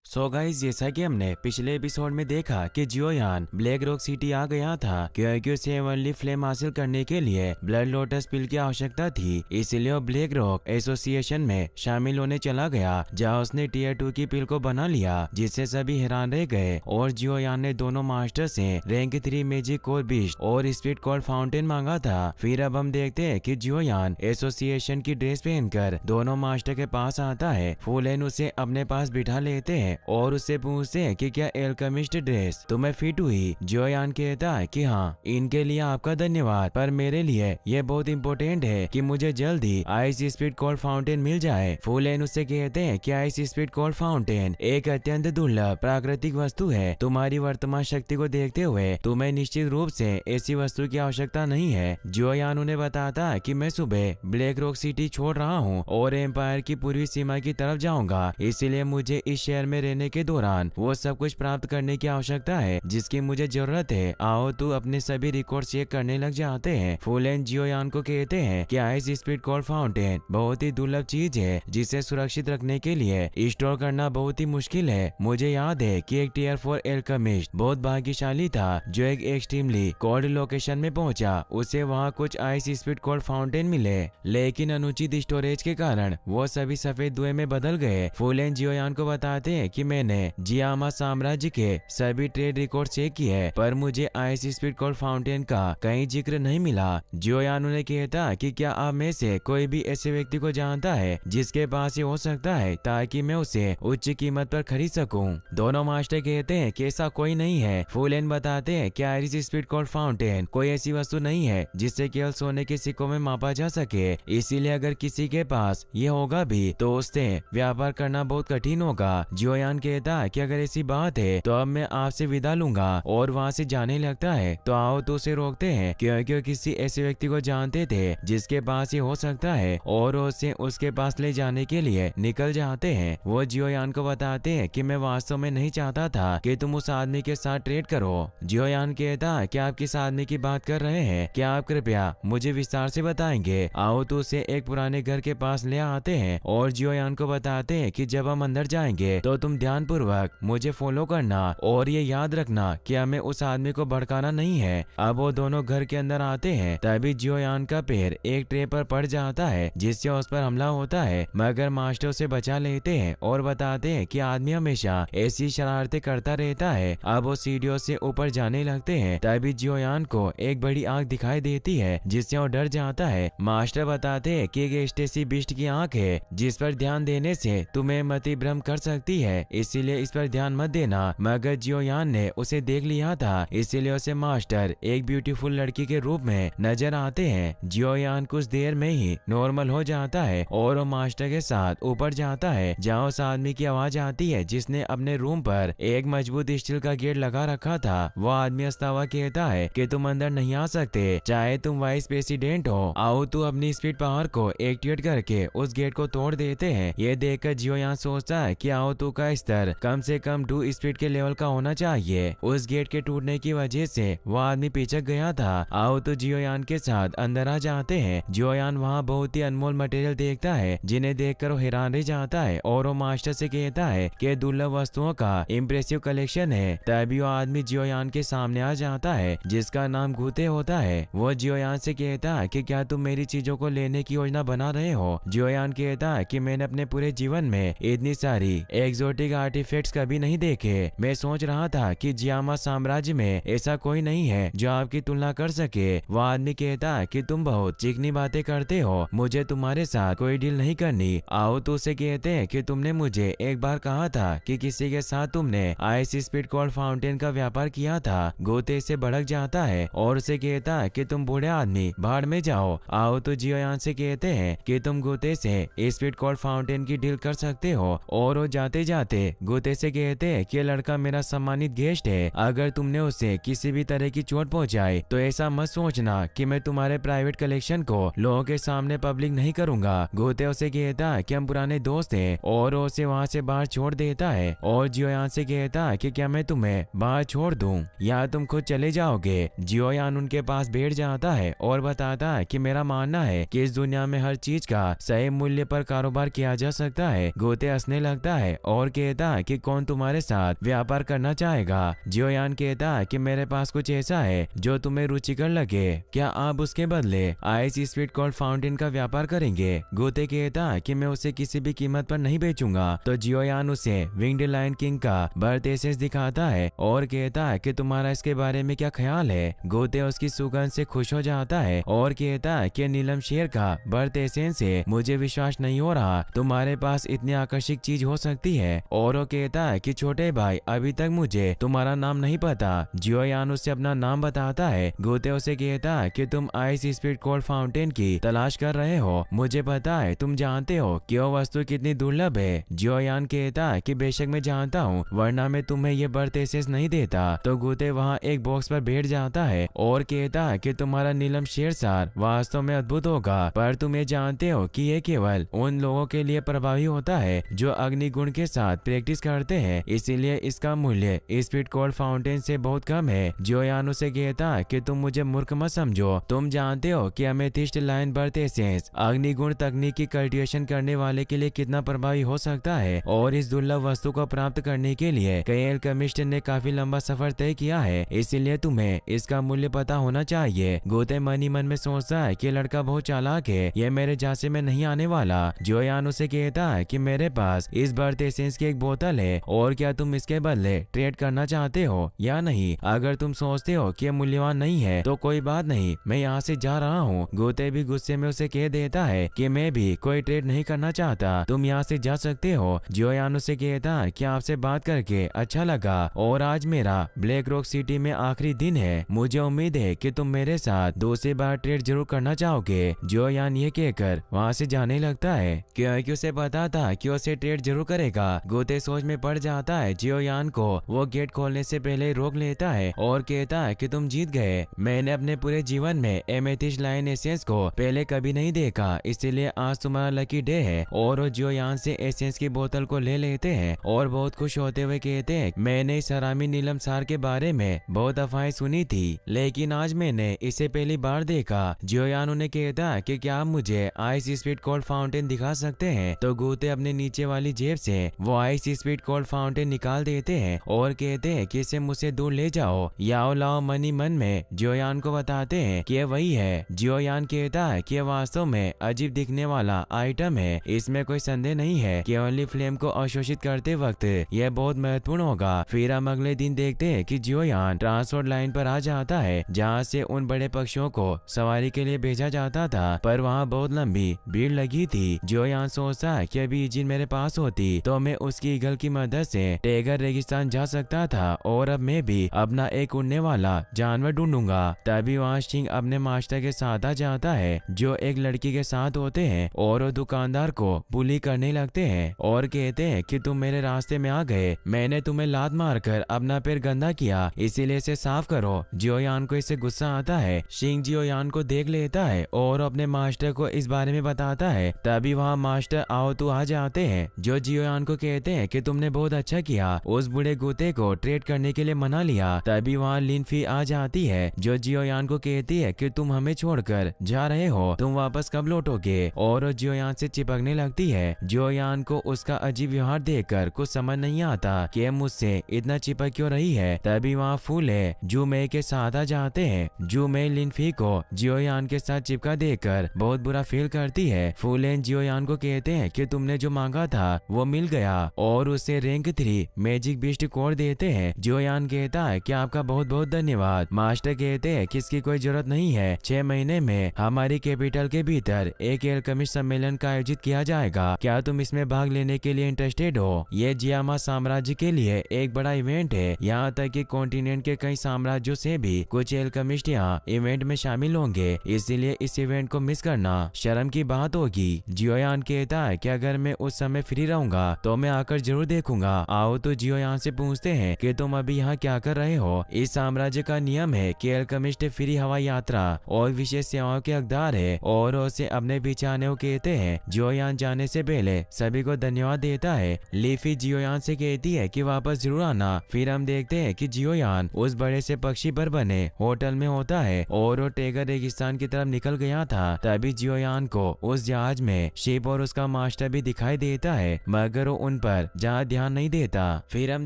So guys, जैसा कि हमने पिछले एपिसोड में देखा कि जियोयान ब्लैक रॉक सिटी आ गया था क्योंकि उसे ओनली फ्लेम हासिल करने के लिए ब्लड लोटस पिल की आवश्यकता थी। इसलिए वो ब्लैक रॉक एसोसिएशन में शामिल होने चला गया, जहां उसने टीयर 2 की पिल को बना लिया, जिससे सभी हैरान रह गए। और जियोयान ने दोनों मास्टर से रैंक 3 मैजिक कोर बीस्ट और स्पीड कोल्ड फाउंटेन मांगा था। फिर अब हम देखते हैं कि जियोयान एसोसिएशन की ड्रेस पहनकर दोनों मास्टर के पास आता है। फुलेन उसे अपने पास बिठा लेते हैं और उससे पूछते हैं कि क्या एल्केमिस्ट ड्रेस तुम्हें फिट हुई। जियोयान कहता है कि हाँ, इनके लिए आपका धन्यवाद, पर मेरे लिए ये बहुत इंपॉर्टेंट है कि मुझे जल्दी आइस स्पीड कोल्ड फाउंटेन मिल जाए। फुलेन उससे कहते हैं कि आइस स्पीड कोल्ड फाउंटेन एक अत्यंत दुर्लभ प्राकृतिक वस्तु है। तुम्हारी वर्तमान शक्ति को देखते हुए तुम्हें निश्चित रूप से ऐसी वस्तु की आवश्यकता नहीं है। जियोयान उन्हें बताता है कि मैं सुबह ब्लैक रॉक सिटी छोड़ रहा हूँ और एम्पायर की पूर्वी सीमा की तरफ जाऊंगा, इसलिए मुझे इस शहर में रहने के दौरान वो सब कुछ प्राप्त करने की आवश्यकता है जिसकी मुझे जरूरत है। आओ तू अपने सभी रिकॉर्ड चेक करने लग जाते हैं। फुलेन जियोयान को कहते हैं कि आइस स्पीड कोल्ड फाउंटेन बहुत ही दुर्लभ चीज है जिसे सुरक्षित रखने के लिए स्टोर करना बहुत ही मुश्किल है। मुझे याद है कि एक टीयर 4 एल्केमिस्ट बहुत भाग्यशाली था जो एक एक्सट्रीमली कोल्ड लोकेशन में पहुंचा। उसे वहां कुछ आइस स्पीड कोल्ड फाउंटेन मिले, लेकिन अनुचित स्टोरेज के कारण वो सभी सफेद धुएं में बदल गए। फुलेन जियोयान को बताते हैं कि मैंने जियामा साम्राज्य के सभी ट्रेड रिकॉर्ड चेक किए, पर मुझे आइस स्पीड कोल्ड फाउंटेन का कहीं जिक्र नहीं मिला। जियोयान उन्हें कहता कि क्या आप में से कोई भी ऐसे व्यक्ति को जानता है जिसके पास ये हो सकता है ताकि मैं उसे उच्च कीमत पर खरीद सकूं। दोनों मास्टर कहते हैं कि ऐसा कोई नहीं है। फुलेन बताते हैं कि आइस स्पीड कोल्ड फाउंटेन कोई ऐसी वस्तु नहीं है जिससे केवल सोने के सिक्कों में मापा जा सके, इसीलिए अगर किसी के पास ये होगा भी तो उससे व्यापार करना बहुत कठिन होगा। जियोयान कहता है कि अगर ऐसी बात है तो अब मैं आपसे विदा लूंगा और वहाँ से जाने लगता है। तो आओ तो उसे रोकते हैं क्योंकि किसी ऐसे व्यक्ति को जानते थे जिसके पास ये हो सकता है और उसे उसके पास ले जाने के लिए निकल जाते हैं। वो जियोयान को बताते हैं कि मैं वास्तव में नहीं चाहता था कि तुम उस आदमी के साथ ट्रेड करो। जियोयान कहता है कि आप किस आदमी की बात कर रहे हैं, क्या आप कृपया मुझे विस्तार से बताएंगे। आओ तो उसे एक पुराने घर के पास ले आते हैं और जियोयान को बताते हैं कि जब हम अंदर जाएंगे तो तुम ध्यानपूर्वक मुझे फॉलो करना और ये याद रखना कि हमें उस आदमी को भड़काना नहीं है। अब वो दोनों घर के अंदर आते हैं, तभी जियोयान का पैर एक ट्रे पर पड़ जाता है जिससे उस पर हमला होता है, मगर मास्टर उसे बचा लेते हैं और बताते हैं कि आदमी हमेशा ऐसी शरारतें करता रहता है। अब वो सीढ़ियों से ऊपर जाने लगते हैं, तभी जियोयान को एक बड़ी आंख दिखाई देती है जिससे वो डर जाता है। मास्टर बताते हैं कि एक स्टेसी बिस्ट की आंख है जिस पर ध्यान देने से तुम्हें मति भ्रम कर सकती है, इसीलिए इस पर ध्यान मत देना। मगर जियोयान ने उसे देख लिया था, इसीलिए उसे मास्टर एक ब्यूटीफुल लड़की के रूप में नजर आते हैं। जियोयान कुछ देर में ही नॉर्मल हो जाता है और वो मास्टर के साथ ऊपर जाता है, जहाँ उस आदमी की आवाज आती है जिसने अपने रूम पर एक मजबूत स्टील का गेट लगा रखा था। वो आदमी हंसता हुआ कहता है कि तुम अंदर नहीं आ सकते चाहे तुम वाइस प्रेसिडेंट हो। आओ तू अपनी स्पीड पावर को एक्टिवेट करके उस गेट को तोड़ देते हैं। ये देखकर जियोयान सोचता है कि आओ तू का स्तर कम से कम 2 स्पीड के लेवल का होना चाहिए। उस गेट के टूटने की वजह से वो आदमी पिचक गया था। आओ तो जियोयान के साथ अंदर आ जाते हैं। जियोयान वहाँ बहुत ही अनमोल मटेरियल देखता है जिन्हें देखकर वो हैरान रह जाता है और वो मास्टर से कहता है कि दुर्लभ वस्तुओं का इम्प्रेसिव कलेक्शन है। तभी वो आदमी जियोयान के सामने आ जाता है जिसका नाम गूते होता है। वो जियोयान से कहता है कि क्या तुम मेरी चीजों को लेने की योजना बना रहे हो। जियोयान कहता है कि मैंने अपने पूरे जीवन में इतनी सारी एक्सोटिक आर्टिफैक्ट्स कभी नहीं देखे। मैं सोच रहा था कि जियामा साम्राज्य में ऐसा कोई नहीं है जो आपकी तुलना कर सके। वो आदमी कहता है कि तुम बहुत चिकनी बातें करते हो, मुझे तुम्हारे साथ कोई डील नहीं करनी। आओ तो उसे कहते हैं कि तुमने मुझे एक बार कहा था कि किसी के साथ तुमने आइस स्पीड कोल्ड फाउंटेन का व्यापार किया था। गोते से भड़क जाता है और उसे कहता है कि तुम बूढ़े आदमी बाहर में जाओ। आओ तो जियोयान से कहते हैं कि तुम गोते से स्पीड कोल्ड फाउंटेन की डील कर सकते हो और वो जाते जाते गोते से कहते हैं कि लड़का मेरा सम्मानित गेस्ट है, अगर तुमने उसे किसी भी तरह की चोट पहुंचाई तो ऐसा मत सोचना कि मैं तुम्हारे प्राइवेट कलेक्शन को लोगों के सामने पब्लिक नहीं करूंगा। गोते उसे कहता है कि हम पुराने दोस्त हैं और उसे वहाँ से बाहर छोड़ देता है और जियोयान से कहता है कि क्या मैं तुम्हें बाहर छोड़ दूं या तुम खुद चले जाओगे। जियोयान उनके पास बैठ जाता है और बताता है कि मेरा मानना है कि इस दुनिया में हर चीज का सही मूल्य पर कारोबार किया जा सकता है। गोते हंसने लगता है और कहता है कि कौन तुम्हारे साथ व्यापार करना चाहेगा। जियोयान कहता है कि मेरे पास कुछ ऐसा है जो तुम्हें रुचिकर लगे, क्या आप उसके बदले आइस स्वीट कोल्ड फाउंटेन का व्यापार करेंगे? गोते कहता है कि मैं उसे किसी भी कीमत पर नहीं बेचूंगा। तो जियोयान उसे विंग्ड लायन किंग का बर्थ एसेंस दिखाता है और कहता है कि तुम्हारा इसके बारे में क्या ख्याल है। गोते उसकी सुगंध से खुश हो जाता है और कहता है कि नीलम शेर का बर्थ एसेंस से मुझे विश्वास नहीं हो रहा, तुम्हारे पास इतनी आकर्षक चीज हो सकती है। और वो कहता है कि छोटे भाई अभी तक मुझे तुम्हारा नाम नहीं पता। जियोयान उसे अपना नाम बताता है। गोते उसे कहता है कि तुम आइस स्पीड कोल्ड फाउंटेन की तलाश कर रहे हो, मुझे पता है, तुम जानते हो कि वो वस्तु कितनी दुर्लभ है। जियोयान कहता है कि बेशक मैं जानता हूँ, वरना मैं तुम्हें ये बर्थ एसेंस नहीं देता। तो गोते वहाँ एक बॉक्स पर बैठ जाता है और कहता है कि तुम्हारा नीलम शेरसार वास्तव में अद्भुत होगा, पर तुम ये जानते हो कि ये केवल उन लोगों के लिए प्रभावी होता है जो अग्निगुण के साथ प्रैक्टिस करते हैं, इसीलिए इसका मूल्य स्पीड कोल्ड फाउंटेन से बहुत कम है। जियोयान उसे कहता है कि तुम मुझे मूर्ख मत समझो, तुम जानते हो कि अमेथिस्ट लायन बर्थ एसेंस अग्निगुण तकनीक की कल्टीवेशन करने वाले के लिए कितना प्रभावी हो सकता है, और इस दुर्लभ वस्तु को प्राप्त करने के लिए कई एल्केमिस्ट ने काफी लंबा सफर तय किया है, इसीलिए तुम्हें इसका मूल्य पता होना चाहिए। गोते मन ही मन में सोचता है कि लड़का बहुत चालाक है, ये मेरे झांसे में नहीं आने वाला। जियोयान उसे कहता है कि मेरे पास इस बर्थ एसेंस की एक बोतल है, और क्या तुम इसके बदले ट्रेड करना चाहते हो या नहीं? अगर तुम सोचते हो कि मूल्यवान नहीं है तो कोई बात नहीं, मैं यहाँ से जा रहा हूँ। गोते भी गुस्से में उसे कह देता है कि मैं भी कोई ट्रेड नहीं करना चाहता, तुम यहाँ से जा सकते हो। जियोयान उसे कहता है कि आपसे बात करके अच्छा लगा, और आज मेरा ब्लैक रॉक सिटी में आखिरी दिन है, मुझे उम्मीद है कि तुम मेरे साथ दूसरी बार ट्रेड जरूर करना चाहोगे। जियोयान ये कहकर वहाँ से जाने लगता है क्योंकि उसे पता था कि उसे ट्रेड जरूर करेगा। गोते सोच में पड़ जाता है। जियोयान को वो गेट खोलने से पहले रोक लेता है और कहता है कि तुम जीत गए, मैंने अपने पूरे जीवन में एमेथिस्ट लायन एसेंस को पहले कभी नहीं देखा, इसीलिए आज तुम्हारा लकी डे है। और वो जियोयान से एसेंस की बोतल को ले लेते हैं और बहुत खुश होते हुए कहते हैं, मैंने इस हरामी नीलम सार के बारे में बहुत अफवाहें सुनी थी, लेकिन आज मैंने इसे पहली बार देखा। जियोयान उन्हें कहता है कि क्या आप मुझे आइस स्पीड कोल्ड फाउंटेन दिखा सकते हैं? तो गोते अपने नीचे वाली जेब से वो आइस स्पीड कोल्ड फाउंटेन निकाल देते हैं और कहते हैं कि इसे मुझसे दूर ले जाओ। याओ लाओ मनी मन में जियोयान को बताते हैं कि वही है। जियोयान कहता है कि वास्तव में अजीब दिखने वाला आइटम है, इसमें कोई संदेह नहीं है कि ओनली फ्लेम को अवशोषित करते वक्त यह बहुत महत्वपूर्ण होगा। फिर हम अगले दिन देखते हैं कि जियोयान ट्रांसपोर्ट लाइन पर आ जाता है जहाँ से उन बड़े पक्षियों को सवारी के लिए भेजा जाता था, पर वहाँ बहुत लंबी भीड़ लगी थी। जियोयान सोचता है कि अभी इजिन मेरे पास होती तो मैं उसकी ईगल की मदद से टेगर रेगिस्तान जा सकता था, और अब मैं भी अपना एक उड़ने वाला जानवर ढूंढूंगा। तभी वहाँ सिंह अपने मास्टर के साथ आ जाता है जो एक लड़की के साथ होते हैं, और वो दुकानदार को बुली करने लगते हैं और कहते हैं कि तुम मेरे रास्ते में आ गए, मैंने तुम्हें लात मारकर अपना पैर गंदा किया, इसीलिए इसे साफ करो। जियोयान को इससे गुस्सा आता है। सिंह जियोयान को देख लेता है और अपने मास्टर को इस बारे में बताता है। तभी वहाँ मास्टर आओ तू आ जाते हैं जो जियोयान को कहते हैं कि तुमने बहुत अच्छा किया, उस बूढ़े गोते को ट्रेड करने के लिए मना लिया। तभी वहाँ लिनफी आ जाती है जो जियोयान को कहती है कि तुम हमें छोड़कर जा रहे हो, तुम वापस कब लौटोगे? और वो जियोयान से चिपकने लगती है। जियोयान को उसका अजीब व्यवहार देखकर कुछ समझ नहीं आता कि मुझसे इतना चिपक क्यों रही है। तभी वहाँ फूल है जू मे के साथ आ जाते हैं। जू मे लिनफी को जियोयान के साथ चिपका देकर बहुत बुरा फील करती है। फूलेन जियोयान को कहते हैं कि तुमने जो मांगा था वो मिल गया, और उसे रैंक 3 मैजिक बीस्ट कोड देते हैं। जियोयान कहता है कि आपका बहुत बहुत धन्यवाद। मास्टर कहते हैं कि इसकी कोई जरूरत नहीं है, 6 महीने में हमारी कैपिटल के भीतर एक एल्केमिस्ट सम्मेलन का आयोजित किया जाएगा, क्या तुम इसमें भाग लेने के लिए इंटरेस्टेड हो? ये जियामा साम्राज्य के लिए एक बड़ा इवेंट है, यहाँ तक कि कॉन्टिनेंट के कई साम्राज्यों से भी कुछ एल्केमिस्ट यहाँ इवेंट में शामिल होंगे, इसीलिए इस इवेंट को मिस करना शर्म की बात होगी। जियोयान कहता है कि अगर मैं उस समय फ्री रहूंगा तो मैं आकर जरूर देखूंगा। आओ तो जियोयान से पूछते हैं कि तुम अभी यहाँ क्या कर रहे हो? इस साम्राज्य का नियम है कि एल्केमिस्ट फ्री हवाई यात्रा और विशेष सेवाओं के हकदार है, और उसे अपने पीछे आने को कहते हैं। जियोयान जाने से पहले सभी को धन्यवाद देता है। लीफी जियोयान से कहती है कि वापस जरूर आना। फिर हम देखते हैं कि जियोयान उस बड़े से पक्षी पर बने होटल में होता है और वो टेगर रेगिस्तान की तरफ निकल गया था। तभी जियोयान को उस जहाज में शिप और उसका मास्टर भी दिखाई देता है, मगर वो उन पर जहाँ ध्यान नहीं देता। फिर हम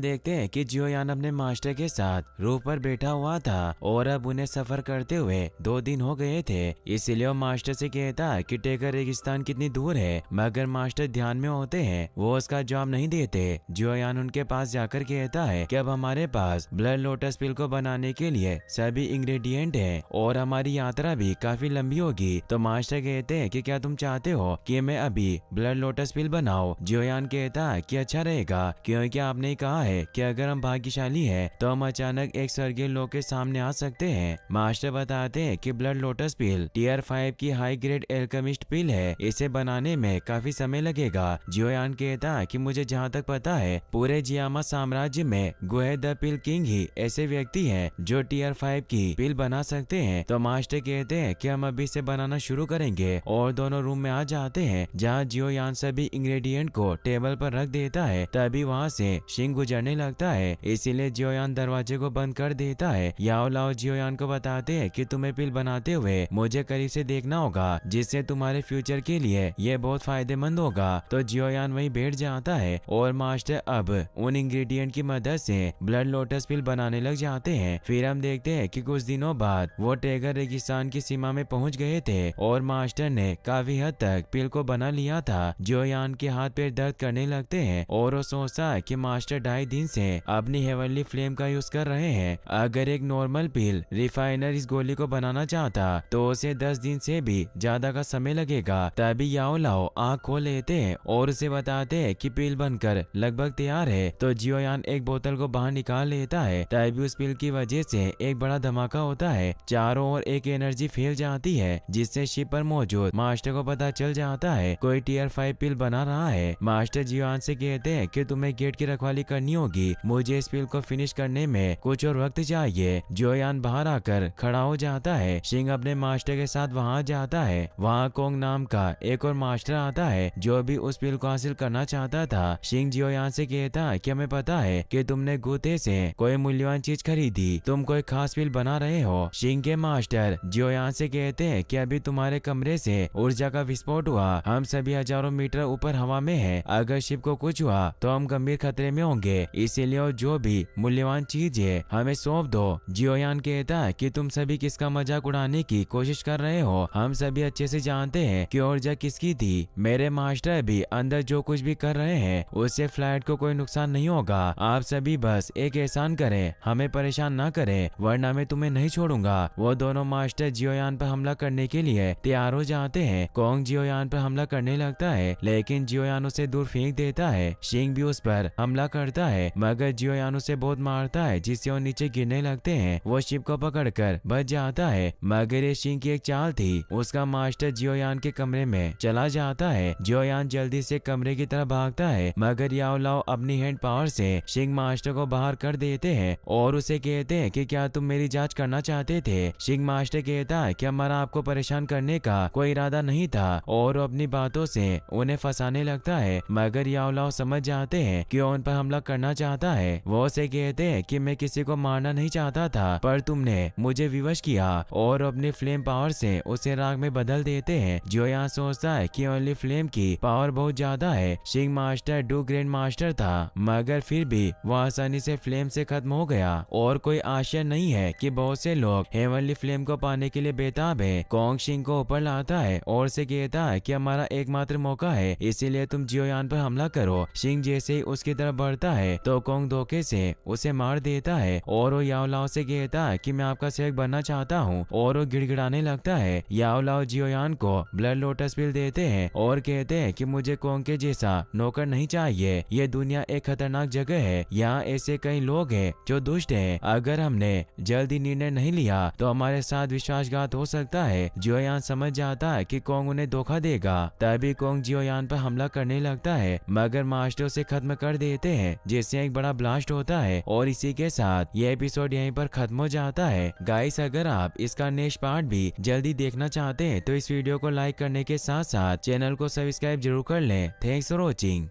देखते हैं कि जियोयान अपने मास्टर के साथ रूफ पर बैठा हुआ था और अब उन्हें सफर करते हुए 2 दिन हो गए थे। इसलिए वो मास्टर से कहता है कि टेकर रेगिस्तान कितनी दूर है, मगर मास्टर ध्यान में होते हैं, वो उसका जवाब नहीं देते। जियोयान उनके पास जाकर कहता है कि अब हमारे पास ब्लड लोटस पिल को बनाने के लिए सभी इंग्रेडिएंट हैं और हमारी यात्रा भी काफी लंबी होगी। तो मास्टर कहते हैं कि क्या तुम चाहते हो कि मैं अभी ब्लड लोटस पिल बनाऊं? जियोयान कहता है कि अच्छा रहेगा, क्योंकि आपने कहा है कि अगर हम भाग्यशाली हैं तो हम अचानक एक स्वर्गीय लोक के सामने आ सकते हैं। मास्टर बताते हैं कि ब्लड लोटस पिल टियर 5 की हाई ग्रेड एल्केमिस्ट पिल है, इसे बनाने में काफी समय लगेगा। जियोयान कहता है कि मुझे जहाँ तक पता है पूरे जियामा साम्राज्य में गुहे द पिल किंग ही ऐसे व्यक्ति हैं जो टियर 5 की पिल बना सकते हैं। तो मास्टर कहते हैं कि हम अभी से बनाना शुरू करेंगे और दोनों रूम में आ जाते हैं जहाँ जियोयान सभी इंग्रेडिएंट को टेबल पर रख देता है। तभी वहाँ से शिंग गुजरने लगता है, इसीलिए जियोयान दरवाजे को बंद कर देता है। याओ लाओ जियोयान को बताते हैं कि तुम्हें पिल बनाते हुए मुझे करीब से देखना होगा, जिससे तुम्हारे फ्यूचर के लिए ये बहुत फायदेमंद होगा। तो जियोयान वहीं बैठ जाता है और मास्टर अब उन इंग्रेडिएंट की मदद से ब्लड लोटस पिल बनाने लग जाते हैं। फिर हम देखते हैं कि कुछ दिनों बाद वो टेगर रेगिस्तान की सीमा में पहुंच गए थे और मास्टर ने काफी हद तक पिल को बना लिया था। जियोयान के हाथ पैर दर्द करने लगते हैं और वो सोचता है कि मास्टर 2.5 दिन से अपनी हेवनली फ्लेम का यूज कर रहे हैं। अगर एक नॉर्मल पिल रिफाइनर इस गोली को बनाना चाहता तो उसे 10 दिन से भी ज्यादा का समय लगेगा। तभी याओ लाओ आँख खोल लेते हैं और उसे बताते हैं कि पिल बनकर लगभग तैयार है। तो जियोयान एक बोतल को बाहर निकाल लेता है। तभी उस पिल की वजह से एक बड़ा धमाका होता है, चारों ओर एक एनर्जी फैल जाती है, जिससे शिप पर मौजूद मास्टर को पता चल जाता है कोई टियर 5 पिल बना रहा है। मास्टर जियोयान से कहते हैं कि तुम्हें गेट की रखवाली करनी होगी, मुझे इस पिल को फिनिश करने में कुछ और वक्त चाहिए। जियोयान बाहर आकर खड़ा हो जाता है। शिंग अपने मास्टर के साथ वहाँ जाता है। वहाँ कोंग नाम का एक और मास्टर आता है जो भी उस पिल को हासिल करना चाहता था। शिंग जियोयान से कहता है कि हमें पता है कि तुमने गुते से कोई मूल्यवान चीज खरीदी, तुम कोई खास पिल बना रहे हो। शिंग के मास्टर जियोयान से कहते हैं कि अभी तुम्हारे कमरे से ऊर्जा का विस्फोट हुआ, हम सभी हजारों मीटर ऊपर हवा में है, अगर शिप को कुछ हुआ तो हम गंभीर खतरे में होंगे, इसीलिए जो भी मूल्यवान चीज है हमें सौंप दो। जियोयान कहता है कि तुम सभी किसका मजाक उड़ाने की कोशिश कर रहे हो, हम सभी अच्छे से जानते हैं कि ऊर्जा किसकी थी। मेरे मास्टर भी अंदर जो कुछ भी कर रहे हैं उससे फ्लाइट को कोई नुकसान नहीं होगा। आप सभी बस एक एहसान करें, हमें परेशान ना करें, वरना मैं तुम्हें नहीं छोड़ूंगा। वो दोनों मास्टर जियोयान पर हमला करने के लिए तैयार हो जाते हैं। कोंग जियोयान पर हमला करने लगता है, लेकिन जियोयान उसे दूर फेंक देता है। शिंग भी उस पर हमला करता है, मगर जियोयान उसे बहुत मारता है, जिससे वो नीचे गिरने लगते हैं। वो शिप को पकड़कर बच जाता है, मगर ये शिंग की एक चाल थी। उसका मास्टर जियोयान के कमरे में चला जाता है। जियोयान जल्दी से कमरे की तरफ भागता है, मगर याओ लाओ अपनी हैंड पावर से शिंग मास्टर को बाहर कर देते हैं और उसे कहते हैं कि क्या तुम मेरी जांच करना चाहते थे। शिंग मास्टर कहता है कि हमारा आपको परेशान करने का कोई इरादा नहीं था और वो अपनी बातों से उन्हें फंसाने लगता है, मगर याओ लाओ समझ जाते हैं कि वो उन पर हमला करना चाहता है। वो उसे कहते हैं कि मैं किसी को मारना नहीं चाहता था, पर तुमने मुझे विवश किया, और अपनी फ्लेम पावर से उसे राग में बदल देते हैं। जियोयान सोचता है कि ओनली फ्लेम की पावर बहुत ज्यादा है। शिंग मास्टर डू ग्रैंड मास्टर था, मगर फिर भी वह आसानी से फ्लेम से खत्म हो गया और कोई आश्चर्य नहीं है कि बहुत से लोग हेवनली फ्लेम को पाने के लिए बेताब है। कोंग शिंग को ऊपर लाता है और से कहता है कि हमारा एकमात्र मौका है, इसीलिए तुम जियोयान पर हमला करो। शिंग जैसे ही उसकी तरफ बढ़ता है तो कोंग धोखे से उसे मार देता है और वो याओ लाओ से कहता है कि मैं आपका सेवक बनना चाहता हूँ, और वो गिड़गिड़ाने लगता है। याओ लाओ जियोयान को ब्लड लोटस पिल देते हैं और कहते हैं कि मुझे कोंग के जैसा नौकर नहीं चाहिए, ये दुनिया एक खतरनाक जगह है, यहाँ ऐसे कई लोग हैं जो दुष्ट हैं, अगर हमने जल्दी निर्णय नहीं लिया तो हमारे साथ विश्वासघात हो सकता है। जियोयान समझ जाता है कि कोंग उन्हें धोखा देगा। तभी कोंग जियोयान पर हमला करने लगता है, मगर मास्टर उसे खत्म कर देते हैं, जिससे एक बड़ा ब्लास्ट होता है। और इसी के साथ ये एपिसोड यहीं पर खत्म हो जाता है। गाइस, अगर आप इसका नेक्स्ट पार्ट भी जल्दी देखना चाहते हैं तो इस वीडियो को लाइक करने के साथ साथ चैनल को सब्सक्राइब जरूर कर लें। Thanks for watching.